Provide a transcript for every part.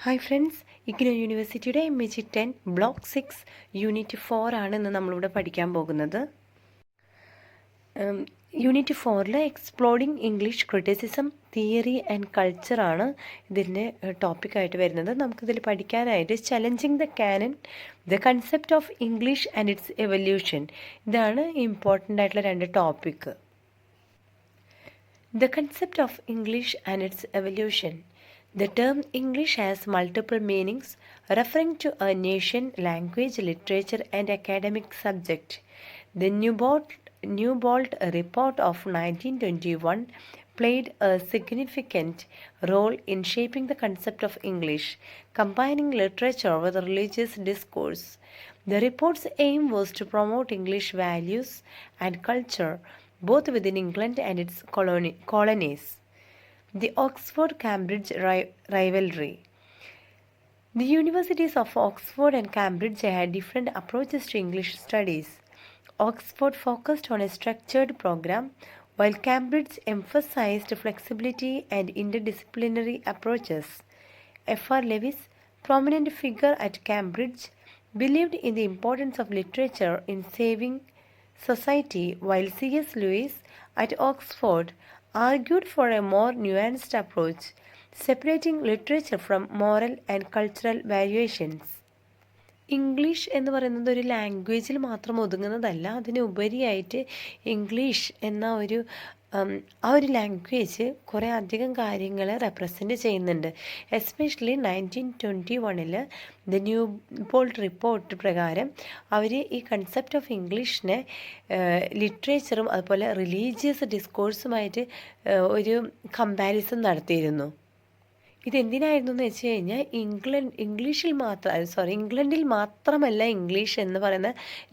Hi friends, IGNOU യൂണിവേഴ്സിറ്റിയുടെ MAG10 block 6 unit 4 ആണ് ഇന്ന് നമ്മളിവിടെ പഠിക്കാൻ പോകുന്നത്. Unit 4 exploring English criticism theory and കൾച്ചറാണ് ഇതിൻ്റെ ടോപ്പിക്കായിട്ട് വരുന്നത്. നമുക്കിതിൽ പഠിക്കാനായിട്ട് challenging the canon, the concept of English and its evolution, ഇതാണ് ഇമ്പോർട്ടൻ്റ് ആയിട്ടുള്ള രണ്ട് topic. The concept of English and its evolution. The term English has multiple meanings, referring to a nation, language, literature, and academic subject. The Newbold Report of 1921 played a significant role in shaping the concept of English, combining literature with religious discourse. The report's aim was to promote English values and culture both within England and its colonies. The Oxford-Cambridge rivalry. The universities of Oxford and Cambridge had different approaches to English studies. Oxford focused on a structured program, while Cambridge emphasized flexibility and interdisciplinary approaches. F.R. Lewis, prominent figure at Cambridge, believed in the importance of literature in saving society, while C.S. Lewis at Oxford argued for a more nuanced approach, separating literature from moral and cultural valuations. English എന്ന് പറയുന്നത് ഒരു ലാംഗ്വേജിൽ മാത്രം ഒതുങ്ങുന്നതല്ല, അതിനുപരിയായിട്ട് English എന്ന ഒരു language കുറേ അധികം കാര്യങ്ങൾ റെപ്രസെൻറ്റ് ചെയ്യുന്നുണ്ട്. എസ്പെഷ്യലി 1921 ദ ന്യൂബോൾട്ട് റിപ്പോർട്ട് പ്രകാരം അവർ ഈ കൺസെപ്റ്റ് ഓഫ് ഇംഗ്ലീഷിനെ ലിറ്ററേച്ചറും അതുപോലെ റിലീജിയസ് ഡിസ്കോഴ്സുമായിട്ട് ഒരു കമ്പാരിസൺ നടത്തിയിരുന്നു. ഇതെന്തിനായിരുന്നു എന്ന് വെച്ച് കഴിഞ്ഞാൽ ഇംഗ്ലണ്ടിൽ മാത്രമല്ല ഇംഗ്ലീഷ് എന്ന് പറയുന്ന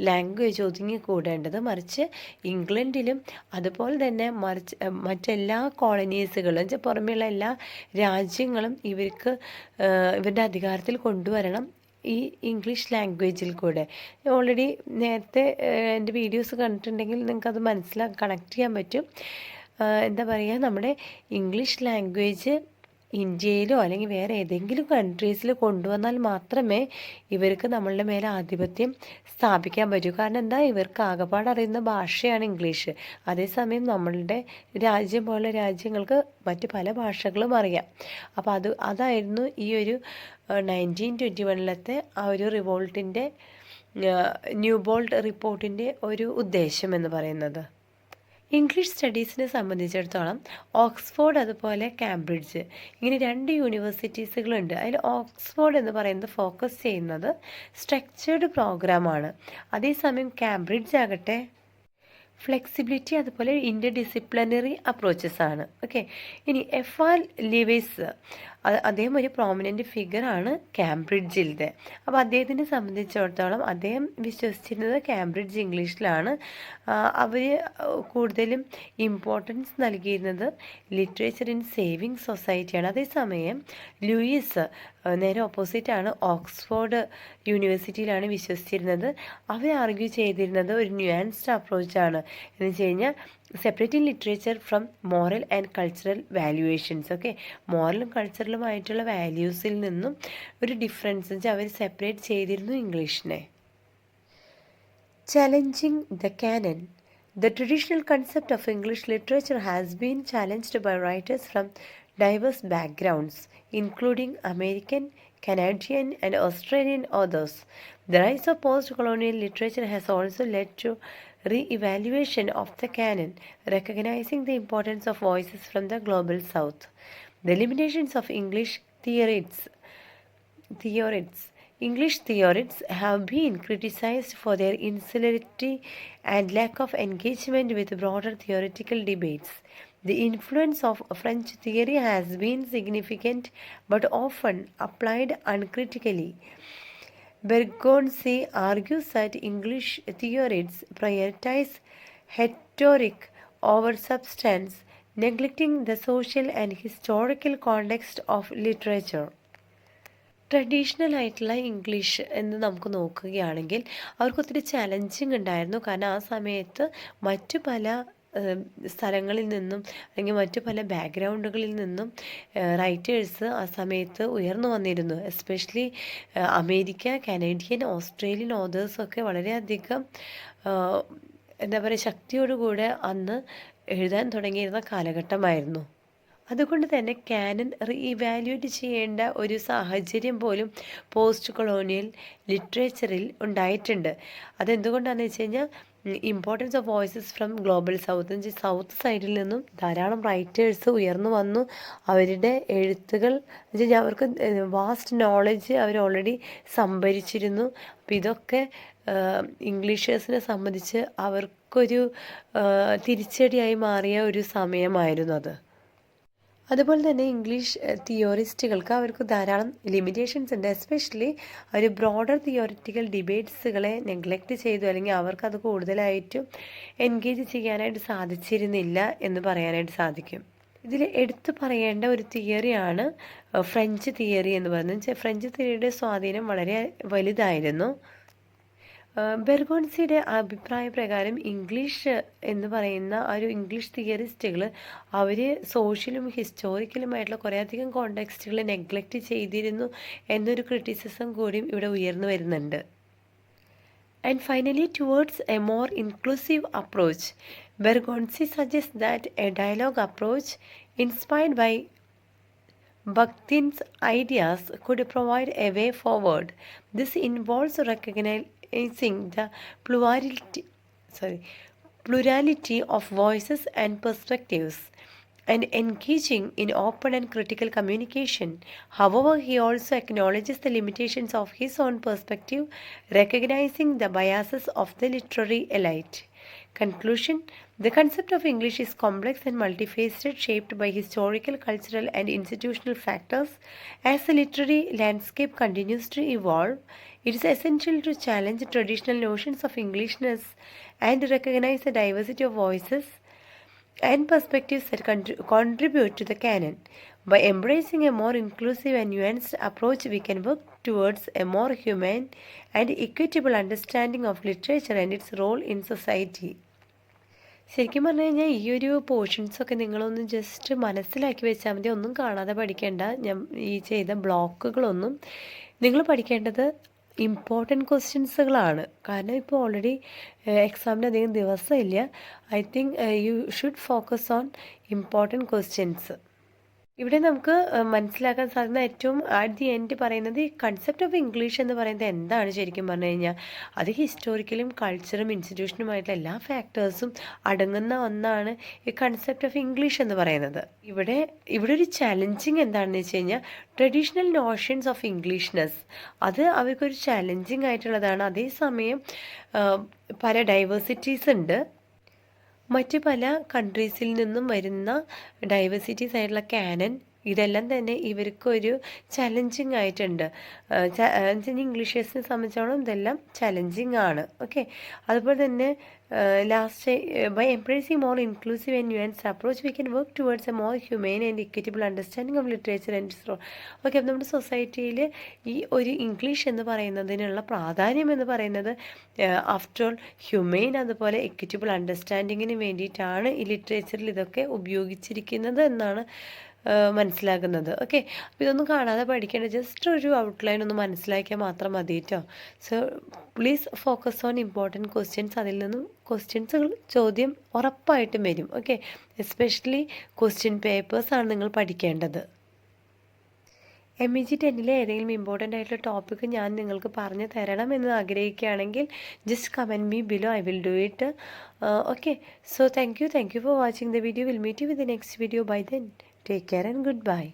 ലാംഗ്വേജ് ഒതുങ്ങിക്കൂടേണ്ടത്, മറിച്ച് ഇംഗ്ലണ്ടിലും അതുപോലെ തന്നെ മറ്റെല്ലാ കോളനീസുകളും പുറമെയുള്ള എല്ലാ രാജ്യങ്ങളും ഇവരുടെ അധികാരത്തിൽ കൊണ്ടുവരണം ഈ ഇംഗ്ലീഷ് ലാംഗ്വേജിൽ കൂടെ. ഓൾറെഡി നേരത്തെ എൻ്റെ വീഡിയോസ് കണ്ടിട്ടുണ്ടെങ്കിൽ നിങ്ങൾക്കത് കണക്ട് ചെയ്യാൻ പറ്റും. എന്താ പറയുക, നമ്മുടെ ഇംഗ്ലീഷ് ലാംഗ്വേജ് ഇന്ത്യയിലോ അല്ലെങ്കിൽ വേറെ ഏതെങ്കിലും കൺട്രീസിൽ കൊണ്ടുവന്നാൽ മാത്രമേ ഇവർക്ക് നമ്മളുടെ മേലെ ആധിപത്യം സ്ഥാപിക്കാൻ പറ്റൂ. കാരണം എന്താ, ഇവർക്ക് ആകെപ്പാട് അറിയുന്ന ഭാഷയാണ് ഇംഗ്ലീഷ്. അതേസമയം നമ്മളുടെ രാജ്യം പോലുള്ള രാജ്യങ്ങൾക്ക് മറ്റ് പല ഭാഷകളും അറിയാം. അപ്പോൾ അതായിരുന്നു ഈ ഒരു 1921 ആ ഒരു റിവോൾട്ടിൻ്റെ ന്യൂബോൾട്ട് റിപ്പോർട്ടിൻ്റെ ഒരു ഉദ്ദേശം എന്ന് പറയുന്നത്. ഇംഗ്ലീഷ് സ്റ്റഡീസിനെ സംബന്ധിച്ചിടത്തോളം ഓക്സ്ഫോർഡ് അതുപോലെ കാംബ്രിഡ്ജ് ഇങ്ങനെ രണ്ട് യൂണിവേഴ്സിറ്റീസുകളുണ്ട്. അതിൽ ഓക്സ്ഫോർഡ് എന്ന് പറയുന്നത് ഫോക്കസ് ചെയ്യുന്നത് സ്ട്രക്ചേർഡ് പ്രോഗ്രാമാണ്. അതേസമയം കാംബ്രിഡ്ജ് ആകട്ടെ ഫ്ലെക്സിബിലിറ്റി അതുപോലെ ഇൻ്റർഡിസിപ്ലിനറി അപ്രോച്ചസ് ആണ്. ഓക്കെ, ഇനി F.R. ലിവിസ്, അദ്ദേഹം ഒരു പ്രോമിനൻ്റ് ഫിഗറാണ് കാംബ്രിഡ്ജിലത്തെ. അപ്പോൾ അദ്ദേഹത്തിനെ സംബന്ധിച്ചിടത്തോളം അദ്ദേഹം വിശ്വസിച്ചിരുന്നത് കാംബ്രിഡ്ജ് ഇംഗ്ലീഷിലാണ്. അവർ കൂടുതലും ഇമ്പോർട്ടൻസ് നൽകിയിരുന്നത് ലിറ്ററേച്ചർ ഇൻ സേവിങ് സൊസൈറ്റിയാണ്. അതേസമയം ലൂയിസ് നേരെ ഓപ്പോസിറ്റാണ്, ഓക്സ്ഫോർഡ് യൂണിവേഴ്സിറ്റിയിലാണ് വിശ്വസിച്ചിരുന്നത്. അവർ ആർഗ്യൂ ചെയ്തിരുന്നത് ഒരു ന്യൂയാൻസ്ഡ് അപ്രോച്ചാണ് എന്ന് വെച്ച് കഴിഞ്ഞാൽ separating literature from moral and cultural valuations. Okay, മോറലും കൾച്ചറലുമായിട്ടുള്ള വാല്യൂസിൽ നിന്നും ഒരു ഡിഫറൻസ് അവർ സെപ്പറേറ്റ് ചെയ്തിരുന്നു ഇംഗ്ലീഷിനെ. Challenging the canon. The traditional concept of English literature has been challenged by writers from diverse backgrounds, including American, Canadian, and Australian authors. The rise of post-colonial literature has also led to re-evaluation of the canon, recognizing the importance of voices from the global south. The limitations of English theorists have been criticized for their insularity and lack of engagement with broader theoretical debates. The influence of French theory has been significant but often applied uncritically. Bergonzi argues that English theorists prioritize rhetoric over substance, neglecting the social and historical context of literature. Traditional ആയിട്ടുള്ള English എന്ന് നമുക്ക് നോക്കുകയാണെങ്കിൽ അവർക്ക് ഒത്തിരി challenging ഉണ്ടായിരുന്നു. കാരണം ആ സമയത്ത് മറ്റു പല സ്ഥലങ്ങളിൽ നിന്നും അല്ലെങ്കിൽ മറ്റു പല ബാക്ക്ഗ്രൗണ്ടുകളിൽ നിന്നും റൈറ്റേഴ്സ് ആ സമയത്ത് ഉയർന്നു വന്നിരുന്നു. എസ്പെഷ്യലി അമേരിക്ക, കനേഡിയൻ, ഓസ്ട്രേലിയൻ ഓതേഴ്സൊക്കെ വളരെയധികം എന്താ പറയുക ശക്തിയോടുകൂടെ അന്ന് എഴുതാൻ തുടങ്ങിയിരുന്ന കാലഘട്ടമായിരുന്നു. അതുകൊണ്ട് തന്നെ കാനൻ റീഇവാലുവേറ്റ് ചെയ്യേണ്ട ഒരു സാഹചര്യം പോലും പോസ്റ്റ് കൊളോണിയൽ ലിറ്ററേച്ചറിൽ ഉണ്ടായിട്ടുണ്ട്. അതെന്തുകൊണ്ടാണെന്ന് വെച്ച് കഴിഞ്ഞാൽ importance of voices from global south south സൈഡിൽ നിന്നും ധാരാളം റൈറ്റേഴ്സ് ഉയർന്നു വന്നു. അവരുടെ എഴുത്തുകൾ എന്ന് വെച്ചാൽ അവർക്ക് വാസ്റ്റ് നോളജ് അവർ ഓൾറെഡി സംഭരിച്ചിരുന്നു. അപ്പം ഇതൊക്കെ ഇംഗ്ലീഷേഴ്സിനെ സംബന്ധിച്ച് അവർക്കൊരു തിരിച്ചടിയായി മാറിയ ഒരു സമയമായിരുന്നു അത്. അതുപോലെ തന്നെ ഇംഗ്ലീഷ് തിയോറിസ്റ്റുകൾക്ക് അവർക്ക് ധാരാളം ലിമിറ്റേഷൻസ് ഉണ്ട്. എസ്പെഷ്യലി ഒരു ബ്രോഡർ തിയോറിറ്റിക്കൽ ഡിബേറ്റ്സുകളെ നെഗ്ലക്റ്റ് ചെയ്തു, അല്ലെങ്കിൽ അവർക്കത് കൂടുതലായിട്ടും എൻഗേജ് ചെയ്യാനായിട്ട് സാധിച്ചിരുന്നില്ല എന്ന് പറയാനായിട്ട് സാധിക്കും. ഇതിൽ എടുത്തു പറയേണ്ട ഒരു തിയറിയാണ് ഫ്രഞ്ച് തിയറി എന്ന് പറയുന്നത്. ഫ്രഞ്ച് തിയറിയുടെ സ്വാധീനം വളരെ വലുതായിരുന്നു. ബെർഗോൺസിയുടെ അഭിപ്രായ പ്രകാരം ഇംഗ്ലീഷ് എന്ന് പറയുന്ന ഒരു ഇംഗ്ലീഷ് തിയറിസ്റ്റുകൾ അവർ സോഷ്യലും ഹിസ്റ്റോറിക്കലുമായിട്ടുള്ള കുറേയധികം കോണ്ടെക്സ്റ്റുകൾ നെഗ്ലക്റ്റ് ചെയ്തിരുന്നു എന്നൊരു ക്രിറ്റിസിസം കൂടിയും ഇവിടെ ഉയർന്നു വരുന്നുണ്ട്. And finally, towards a more inclusive approach, Bergonzi suggests that a dialogue approach inspired by Bakhtin's ideas could provide a way forward. This involves recognizing the plurality of voices and perspectives and engaging in open and critical communication. However, he also acknowledges the limitations of his own perspective, recognizing the biases of the literary elite. Conclusion: the concept of English is complex and multifaceted, shaped by historical, cultural, and institutional factors. As the literary landscape continues to evolve, it is essential to challenge traditional notions of Englishness and recognize the diversity of voices and perspectives that contribute to the canon. By embracing a more inclusive and nuanced approach, we can work towards a more humane and equitable understanding of literature and its role in society. ശരിക്കും പറഞ്ഞു കഴിഞ്ഞാൽ ഈ ഒരു പോർഷൻസൊക്കെ നിങ്ങളൊന്ന് just മനസ്സിലാക്കി വെച്ചാൽ മതി. ഒന്നും കാണാതെ പഠിക്കേണ്ട. ഞാൻ ഈ ചെയ്ത ബ്ലോക്കുകളൊന്നും നിങ്ങൾ പഠിക്കേണ്ടത് ഇമ്പോർട്ടൻറ്റ് ക്വസ്റ്റ്യൻസുകളാണ്. കാരണം ഇപ്പോൾ ഓൾറെഡി എക്സാമിന് അധികം ദിവസമില്ല. I think you should focus on important questions. ഇവിടെ നമുക്ക് മനസ്സിലാക്കാൻ സാധിക്കുന്ന ഏറ്റവും അറ്റ് ദി എൻഡ് പറയുന്നത് ഈ കൺസെപ്റ്റ് ഓഫ് ഇംഗ്ലീഷ് എന്ന് പറയുന്നത് എന്താണ് ശരിക്കും പറഞ്ഞു കഴിഞ്ഞാൽ അത് ഹിസ്റ്റോറിക്കലും കൾച്ചറും ഇൻസ്റ്റിറ്റ്യൂഷനുമായിട്ടുള്ള എല്ലാ ഫാക്ടേഴ്സും അടങ്ങുന്ന ഒന്നാണ് ഈ കൺസെപ്റ്റ് ഓഫ് ഇംഗ്ലീഷ് എന്ന് പറയുന്നത്. ഇവിടെ ഒരു ചലഞ്ചിങ് എന്താണെന്ന് വെച്ച് കഴിഞ്ഞാൽ ട്രഡീഷണൽ നോഷൻസ് ഓഫ് ഇംഗ്ലീഷ്നെസ് അത് അവർക്കൊരു ചലഞ്ചിങ് ആയിട്ടുള്ളതാണ്. അതേസമയം പല ഡൈവേഴ്സിറ്റീസ് ഉണ്ട്. മറ്റ് പല കൺട്രീസിൽ നിന്നും വരുന്ന ഡൈവേഴ്സിറ്റീസ് ആയിട്ടുള്ള കാനൻ ഇതെല്ലാം തന്നെ ഇവർക്കൊരു ചലഞ്ചിങ് ആയിട്ടുണ്ട്. ഇംഗ്ലീഷേഴ്സിനെ സംബന്ധിച്ചോളം ഇതെല്ലാം ചലഞ്ചിങ് ആണ്. ഓക്കെ, അതുപോലെ തന്നെ last by embracing more inclusive and nuanced approach we can work towards a more humane and equitable understanding of literature and its role. Okay, അപ്പം നമ്മുടെ സൊസൈറ്റിയിൽ ഈ ഒരു ഇംഗ്ലീഷ് എന്ന് പറയുന്നതിനുള്ള പ്രാധാന്യം എന്ന് പറയുന്നത് ആഫ്റ്റർ ഓൾ ഹ്യൂമെയിൻ അതുപോലെ ഇക്വിറ്റബിൾ അണ്ടർസ്റ്റാൻഡിങ്ങിന് വേണ്ടിയിട്ടാണ് ഈ ലിറ്ററേച്ചറിൽ ഇതൊക്കെ ഉപയോഗിച്ചിരിക്കുന്നത് എന്നാണ് മനസ്സിലാക്കുന്നത്. ഓക്കെ, അപ്പോൾ ഇതൊന്നും കാണാതെ പഠിക്കേണ്ട, ജസ്റ്റ് ഒരു ഔട്ട്ലൈൻ ഒന്ന് മനസ്സിലാക്കിയാൽ മാത്രം മതി കേട്ടോ. So please focus on important questions. അതിൽ നിന്നും ക്വസ്റ്റ്യൻസുകൾ ചോദ്യം ഉറപ്പായിട്ടും വരും. ഓക്കെ, എസ്പെഷ്യലി ക്വസ്റ്റ്യൻ പേപ്പേഴ്സാണ് നിങ്ങൾ പഠിക്കേണ്ടത്. MEG 10 ഏതെങ്കിലും ഇമ്പോർട്ടൻ്റ് ആയിട്ടുള്ള ടോപ്പിക്ക് ഞാൻ നിങ്ങൾക്ക് പറഞ്ഞു തരണം എന്ന് ആഗ്രഹിക്കുകയാണെങ്കിൽ just comment me below, I will do it. Okay, so thank you for watching the video. Will meet you with the next video. Bye then, take care and goodbye.